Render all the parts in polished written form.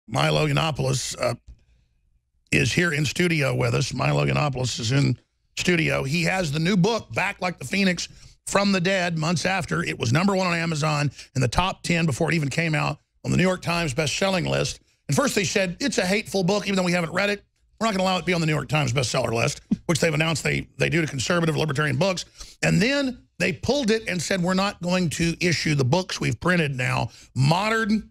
Milo Yiannopoulos is here in studio with us. Milo Yiannopoulos is in studio. He has the new book, Back Like the Phoenix from the Dead, months after. It was #1 on Amazon in the top 10 before it even came out on the New York Times best-selling list. And first they said, it's a hateful book, even though we haven't read it. We're not going to allow it to be on the New York Times bestseller list, which they've announced they do to conservative libertarian books. And then they pulled it and said, we're not going to issue the books we've printed now. Modern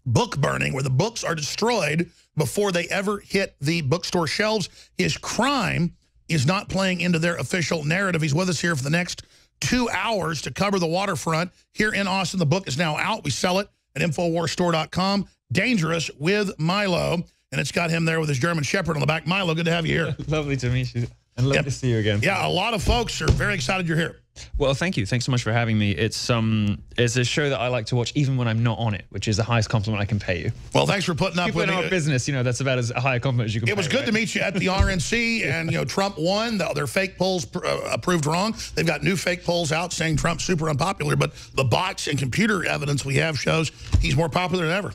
book burning, where the books are destroyed before they ever hit the bookstore shelves. His crime is not playing into their official narrative. He's with us here for the next 2 hours to cover the waterfront here in Austin. The book is now out. We sell it at InfoWarsStore.com. Dangerous with Milo. And it's got him there with his German Shepherd on the back. Milo, good to have you here. Lovely to meet you. And lovely to see you again. Yeah, a lot of folks are very excited you're here. Well, thank you. Thanks so much for having me. It's a show that I like to watch even when I'm not on it, which is the highest compliment I can pay you. Well, thanks for putting up with me. People in our business, you know, that's about as high a compliment as you can pay. It was good to meet you at the RNC, and, you know, Trump won. Their fake polls proved wrong. They've got new fake polls out saying Trump's super unpopular, but the bots and computer evidence we have shows he's more popular than ever.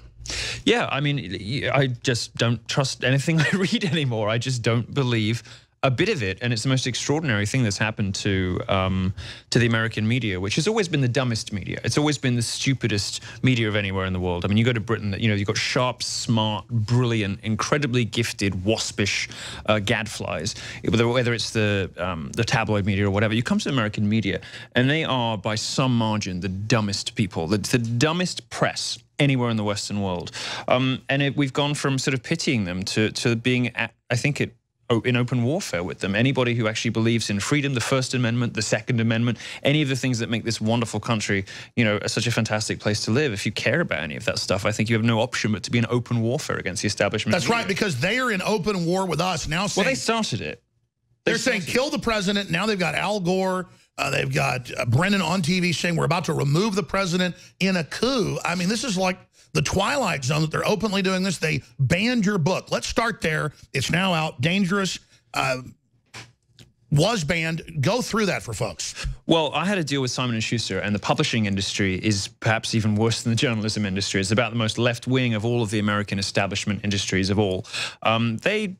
Yeah, I mean, I just don't trust anything I read anymore. I just don't believe a bit of it, and it's the most extraordinary thing that's happened to the American media, which has always been the dumbest media. It's always been the stupidest media of anywhere in the world. I mean, you go to Britain, you know, you've got sharp, smart, brilliant, incredibly gifted, waspish gadflies. Whether it's the tabloid media or whatever, you come to the American media, and they are by some margin the dumbest people, the dumbest press anywhere in the Western world. We've gone from sort of pitying them to being, I think, in open warfare with them. Anybody who actually believes in freedom, the First Amendment, the Second Amendment, any of the things that make this wonderful country, you know, such a fantastic place to live, if you care about any of that stuff, I think you have no option but to be in open warfare against the establishment. That's right, because they are in open war with us now. Saying, well, they started it. They're saying kill the president. Now they've got Al Gore. They've got Brennan on TV saying we're about to remove the president in a coup. I mean, this is like the Twilight Zone that they're openly doing this. They banned your book. Let's start there. It's now out. Dangerous was banned. Go through that for folks. Well, I had a deal with Simon & Schuster, and the publishing industry is perhaps even worse than the journalism industry. It's about the most left-wing of all of the American establishment industries of all. They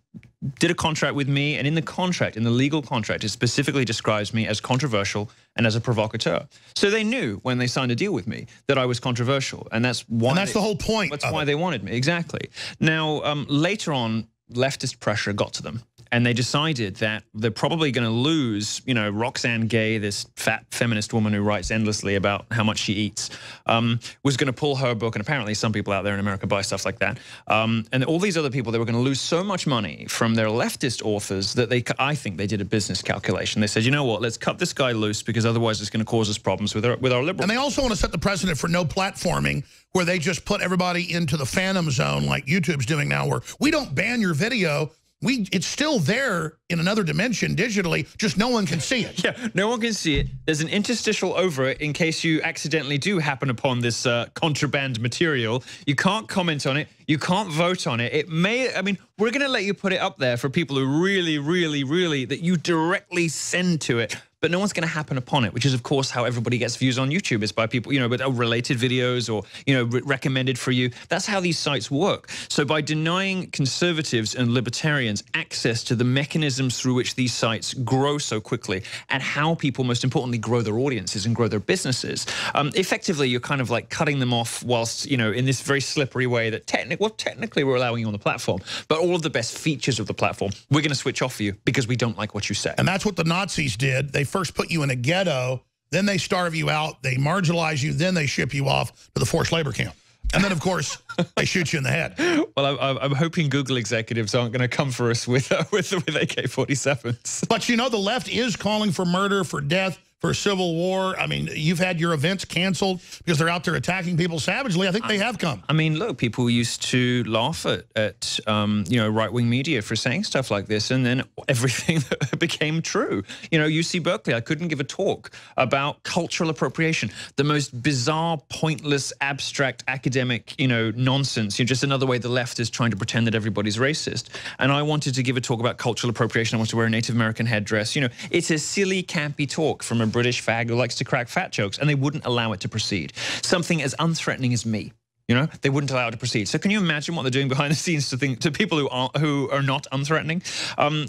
did a contract with me, and in the contract, in the legal contract, it specifically describes me as controversial and as a provocateur. So they knew when they signed a deal with me that I was controversial, and that's why. And that's the whole point. That's why they wanted me, exactly. Now, later on, leftist pressure got to them, and they decided that they're probably going to lose, you know, Roxane Gay, this fat feminist woman who writes endlessly about how much she eats, was going to pull her book, and apparently some people out there in America buy stuff like that. And all these other people, they were going to lose so much money from their leftist authors that I think they did a business calculation. They said, you know what, let's cut this guy loose because otherwise it's going to cause us problems with our liberals. And they also want to set the precedent for no platforming, where they just put everybody into the phantom zone like YouTube's doing now, where we don't ban your video. It's still there in another dimension digitally, just no one can see it. Yeah, no one can see it. There's an interstitial over it in case you accidentally do happen upon this contraband material. You can't comment on it. You can't vote on it. It may, I mean, we're going to let you put it up there for people who really, that you directly send to it. But no one's going to happen upon it, which is, of course, how everybody gets views on YouTube. It's by people, you know, with related videos or, you know, recommended for you. That's how these sites work. So by denying conservatives and libertarians access to the mechanisms through which these sites grow so quickly and how people, most importantly, grow their audiences and grow their businesses, effectively, you're kind of like cutting them off whilst, you know, in this very slippery way that technically we're allowing you on the platform. But all of the best features of the platform, we're going to switch off for you because we don't like what you say. And that's what the Nazis did. They first put you in a ghetto, then they starve you out, they marginalize you, then they ship you off to the forced labor camp. And then, of course, they shoot you in the head. Well, I'm hoping Google executives aren't going to come for us with AK-47s. But, you know, the left is calling for murder, for death, for civil war. I mean, you've had your events canceled because they're out there attacking people savagely. I think they have come. I mean, look, people used to laugh at you know, right-wing media for saying stuff like this, and then everything became true. You know, UC Berkeley, I couldn't give a talk about cultural appropriation, the most bizarre, pointless, abstract, academic, you know, nonsense. You know, just another way the left is trying to pretend that everybody's racist. And I wanted to give a talk about cultural appropriation. I wanted to wear a Native American headdress. You know, it's a silly, campy talk from a British fag who likes to crack fat jokes, and they wouldn't allow it to proceed. Something as unthreatening as me. You know, they wouldn't allow it to proceed. So can you imagine what they're doing behind the scenes to people who are not unthreatening?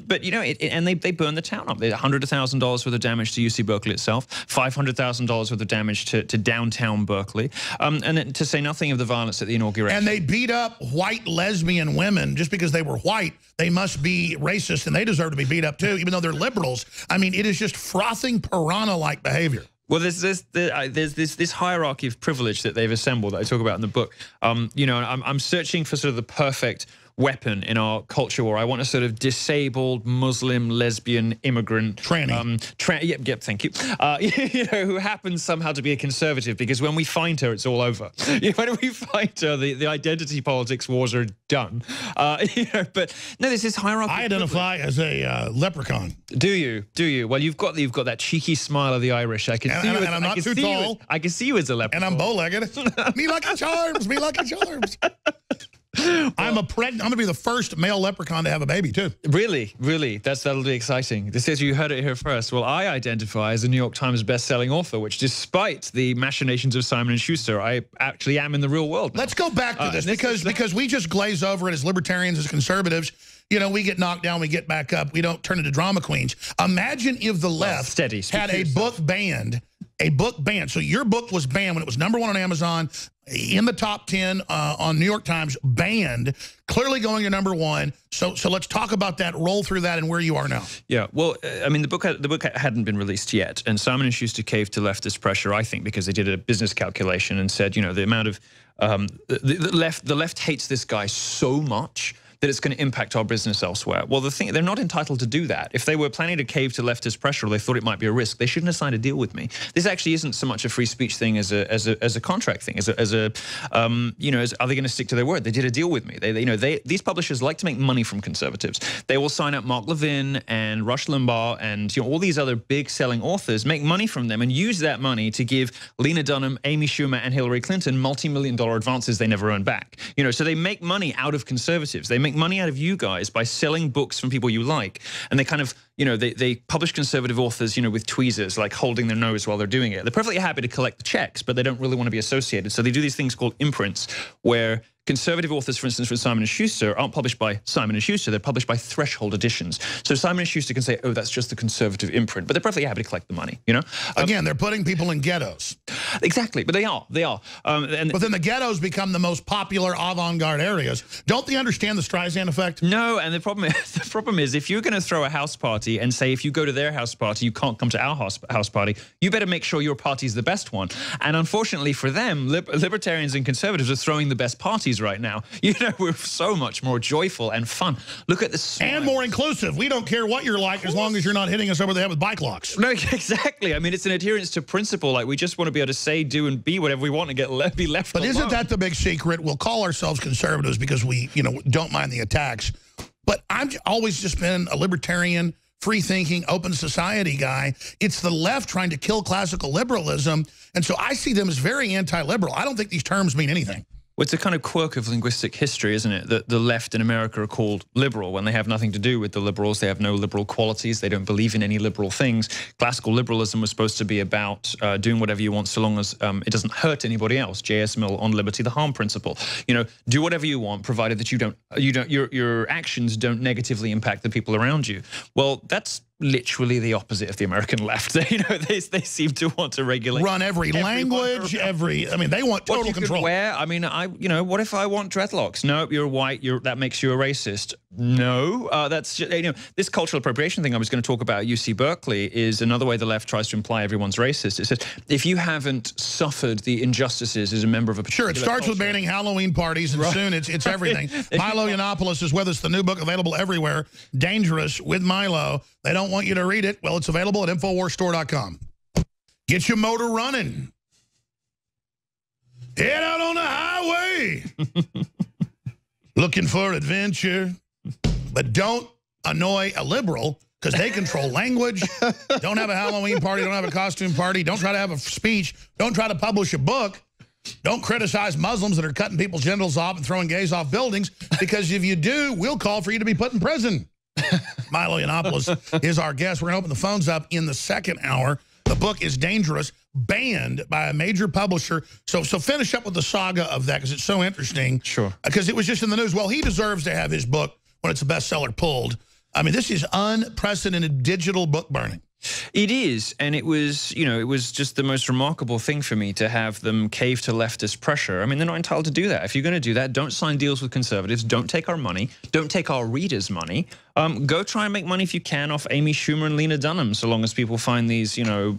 But you know, and they burned the town up. They had $100,000 worth of damage to UC Berkeley itself, $500,000 worth of damage to downtown Berkeley, and then to say nothing of the violence at the inauguration. And they beat up white lesbian women just because they were white. They must be racist, and they deserve to be beat up too, even though they're liberals. I mean, it is just frothing piranha-like behavior. Well, there's this hierarchy of privilege that they've assembled that I talk about in the book. You know, I'm searching for sort of the perfect weapon in our culture war. I want a sort of disabled Muslim lesbian immigrant tranny. Yep, thank you. You know, who happens somehow to be a conservative, because when we find her, it's all over. When we find her, the identity politics wars are done. You know, but no, there's this hierarchy. I identify as a leprechaun. Do you? Do you? Well, you've got that cheeky smile of the Irish. I can see you. And I'm not too tall. I can see you as a leprechaun. And I'm bow-legged. Me lucky charms. Me lucky charms. I'm going to be the first male leprechaun to have a baby too. Really, really, that'll be exciting. This is, you heard it here first. Well, I identify as a New York Times best-selling author, which, despite the machinations of Simon & Schuster, I actually am in the real world now. Let's go back to this because we just glaze over it as libertarians, as conservatives. You know, we get knocked down, we get back up. We don't turn into drama queens. Imagine if the left had a book banned. A book banned. So your book was banned when it was #1 on Amazon, in the top 10 on New York Times, banned, clearly going to #1. So let's talk about that, roll through that, and where you are now. Yeah, well, I mean, the book hadn't been released yet, and Simon & Schuster caved to leftist pressure, I think, because they did a business calculation and said, you know, the amount of the left hates this guy so much that it's going to impact our business elsewhere. Well, the thing, they're not entitled to do that. If they were planning to cave to leftist pressure, or they thought it might be a risk, they shouldn't have signed a deal with me. This actually isn't so much a free speech thing as a contract thing. You know, are they going to stick to their word? They did a deal with me. These publishers like to make money from conservatives. They will sign up Mark Levin and Rush Limbaugh and, you know, all these other big selling authors, make money from them, and use that money to give Lena Dunham, Amy Schumer, and Hillary Clinton multi-million-dollar advances they never earn back. You know, so they make money out of conservatives. They make money out of you guys by selling books from people you like, and they kind of, you know, they publish conservative authors, you know, with tweezers, like holding their nose while they're doing it. They're perfectly happy to collect the checks, but they don't really want to be associated. So they do these things called imprints, where conservative authors, for instance, with Simon & Schuster, aren't published by Simon & Schuster. They're published by Threshold Editions. So Simon & Schuster can say, oh, that's just the conservative imprint, but they're perfectly happy to collect the money, you know? Again, they're putting people in ghettos. Exactly, but they are. But then the ghettos become the most popular avant-garde areas. Don't they understand the Streisand effect? No, and the problem is if you're going to throw a house party and say if you go to their house party, you can't come to our house party, you better make sure your party's the best one. And unfortunately for them, libertarians and conservatives are throwing the best parties right now. You know, we're so much more joyful and fun. Look at this. And more inclusive. We don't care what you're like as long as you're not hitting us over the head with bike locks. No, exactly. I mean, it's an adherence to principle. Like, we just want to be able to say, do, and be whatever we want and be left alone. But isn't that the big secret? We'll call ourselves conservatives because we, you know, don't mind the attacks. But I've always just been a libertarian, free-thinking, open society guy. It's the left trying to kill classical liberalism. And so I see them as very anti-liberal. I don't think these terms mean anything. Well, it's a kind of quirk of linguistic history, isn't it? That the left in America are called liberal when they have nothing to do with the liberals. They have no liberal qualities. They don't believe in any liberal things. Classical liberalism was supposed to be about doing whatever you want so long as it doesn't hurt anybody else. J.S. Mill on liberty, the harm principle. You know, do whatever you want, provided that your actions don't negatively impact the people around you. Well, that's literally the opposite of the American left. You know, they seem to want to regulate, run every language, I mean, they want total control. I mean, you know, what if I want dreadlocks? No, you're white. That makes you a racist. No, that's just, you know, this cultural appropriation thing I was going to talk about at UC Berkeley is another way the left tries to imply everyone's racist. It says if you haven't suffered the injustices as a member of a particular it starts with banning Halloween parties, and soon it's everything. Milo Yiannopoulos is with us. The new book available everywhere, Dangerous with Milo. They don't want you to read it. Well, it's available at InfoWarsStore.com. Get your motor running. Head out on the highway. Looking for adventure. But don't annoy a liberal because they control language. Don't have a Halloween party. Don't have a costume party. Don't try to have a speech. Don't try to publish a book. Don't criticize Muslims that are cutting people's genitals off and throwing gays off buildings, because if you do, we'll call for you to be put in prison. Milo Yiannopoulos is our guest. We're going to open the phones up in the second hour. The book is Dangerous. banned by a major publisher. So finish up with the saga of that, because it's so interesting. Sure. Because it was just in the news. Well, he deserves to have his book, when it's a bestseller, pulled. I mean, this is unprecedented digital book burning. It is, and it was, you know, it was just the most remarkable thing for me to have them cave to leftist pressure. I mean, they're not entitled to do that. If you're going to do that, don't sign deals with conservatives. Don't take our money. Don't take our readers' money. Go try and make money if you can off Amy Schumer and Lena Dunham, so long as people find these, you know,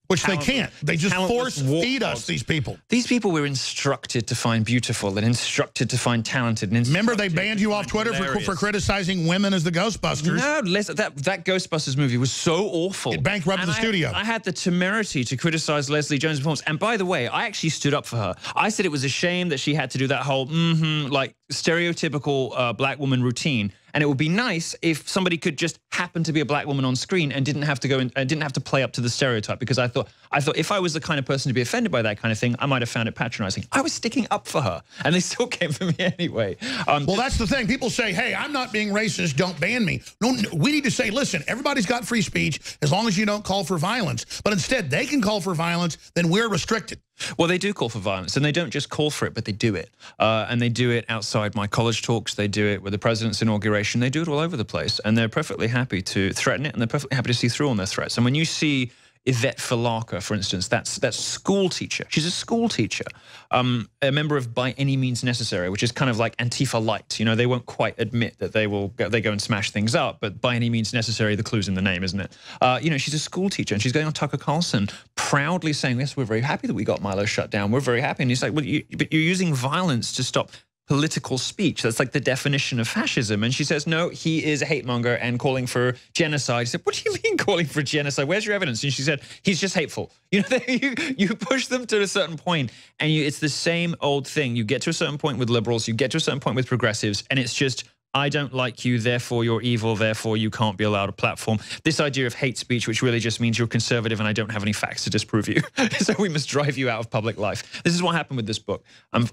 which they can't. They just force feed us, these people. These people were instructed to find beautiful and instructed to find talented. And remember, they banned you off Twitter for criticizing women as the Ghostbusters. No, that Ghostbusters movie was so awful. It bankrupted the studio. I had the temerity to criticize Leslie Jones' performance. And by the way, I actually stood up for her. I said it was a shame that she had to do that whole, like, stereotypical black woman routine. And it would be nice if somebody could just happen to be a black woman on screen and didn't have to go and didn't have to play up to the stereotype, because I thought if I was the kind of person to be offended by that kind of thing, I might have found it patronizing. I was sticking up for her, and they still came for me anyway. Well, that's the thing. People say, hey, I'm not being racist, don't ban me. No, we need to say, listen, everybody's got free speech as long as you don't call for violence. But instead, they can call for violence, then we're restricted. Well, they do call for violence, and they don't just call for it, but they do it. And they do it outside my college talks. They do it with the president's inauguration. They do it all over the place, and they're perfectly happy to threaten it, and they're perfectly happy to see through on their threats. And when you see Yvette Falaka, for instance, that's school teacher. She's a school teacher, a member of By Any Means Necessary, which is kind of like Antifa light. You know, they won't quite admit that they go and smash things up, but By Any Means Necessary, the clue's in the name, isn't it? You know, she's a school teacher, and she's going on Tucker Carlson, proudly saying, yes, we're very happy that we got Milo shut down. We're very happy. And he's like, well, but you're using violence to stop political speech. That's like the definition of fascism. And she says, no, he is a hate monger and calling for genocide. He said, what do you mean calling for genocide? Where's your evidence? And she said, he's just hateful. You know, you push them to a certain point, and it's the same old thing. You get to a certain point with liberals, you get to a certain point with progressives, and it's just, I don't like you, therefore you're evil, therefore you can't be allowed a platform. This idea of hate speech, which really just means you're conservative and I don't have any facts to disprove you. So we must drive you out of public life. This is what happened with this book.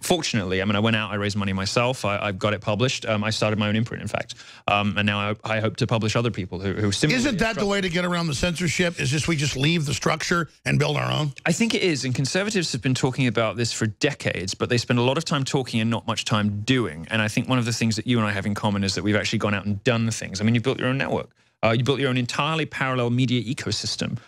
Fortunately, I mean, I went out, I raised money myself, I got it published. I started my own imprint, in fact. And now I hope to publish other people who similarly... Isn't that the way to get around the censorship? Is just we just leave the structure and build our own? I think it is. And conservatives have been talking about this for decades, but they spend a lot of time talking and not much time doing. And I think one of the things that you and I have in common is that we've actually gone out and done things. I mean, you built your own network. You built your own entirely parallel media ecosystem,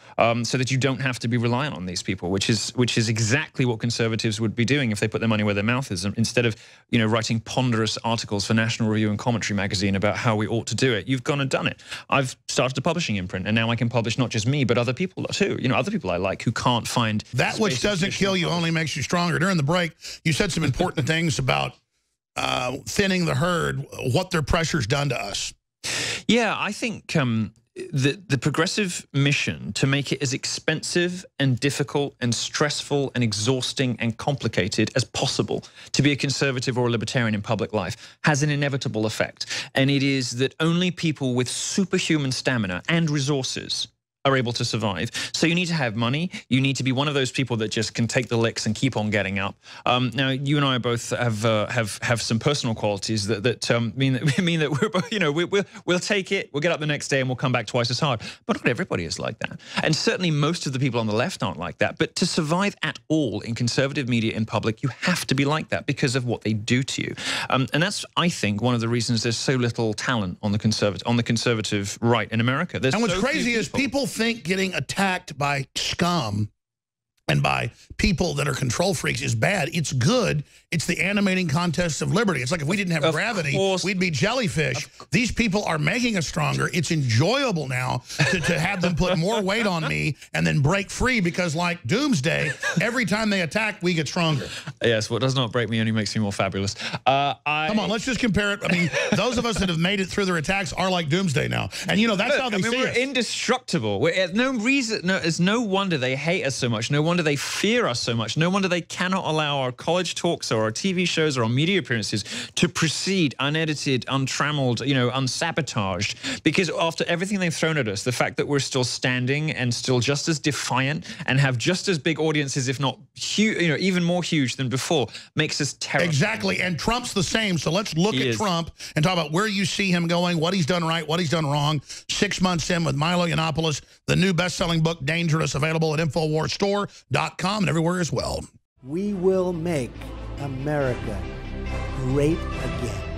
so that you don't have to be reliant on these people, which is exactly what conservatives would be doing if they put their money where their mouth is. Instead of, you know, writing ponderous articles for National Review and Commentary magazine about how we ought to do it, you've gone and done it. I've started a publishing imprint, and now I can publish not just me, but other people too. You know, other people I like who can't find that which doesn't kill you only makes you stronger. During the break, you said some important things about thinning the herd, what their pressure's done to us. Yeah, I think the progressive mission to make it as expensive and difficult and stressful and exhausting and complicated as possible to be a conservative or a libertarian in public life has an inevitable effect. And it is that only people with superhuman stamina and resources are able to survive. So you need to have money. You need to be one of those people that just can take the licks and keep on getting up. Now, you and I both have some personal qualities that mean that we're both, you know, we'll take it, we'll get up the next day, and we'll come back twice as hard. But not everybody is like that, and certainly most of the people on the left aren't like that. But to survive at all in conservative media in public, you have to be like that because of what they do to you. And that's, I think, one of the reasons there's so little talent on the conservative right in America. There's and what's so crazy is people think getting attacked by scum and by people that are control freaks is bad. It's good. It's the animating contest of liberty. It's like if we didn't have gravity, we'd be jellyfish. These people are making us stronger. It's enjoyable now to have them put more weight on me and then break free, because like Doomsday, every time they attack, we get stronger. Yes, what does not break me only makes me more fabulous. Come on, let's just compare it. I mean, those of us that have made it through their attacks are like Doomsday now. And, you know, that's how they see we're us. Indestructible. It's no wonder they hate us so much. No wonder wonder they fear us so much. No wonder they cannot allow our college talks or our TV shows or our media appearances to proceed unedited, untrammeled, you know, unsabotaged. Because after everything they've thrown at us, the fact that we're still standing and still just as defiant and have just as big audiences, if not huge, you know, even more huge than before, makes us terrified. Exactly, and Trump's the same. So let's look at Trump and talk about where you see him going, what he's done right, what he's done wrong. 6 months in with Milo Yiannopoulos, the new best-selling book, Dangerous, available at InfoWarsStore.com and everywhere as well. We will make America great again.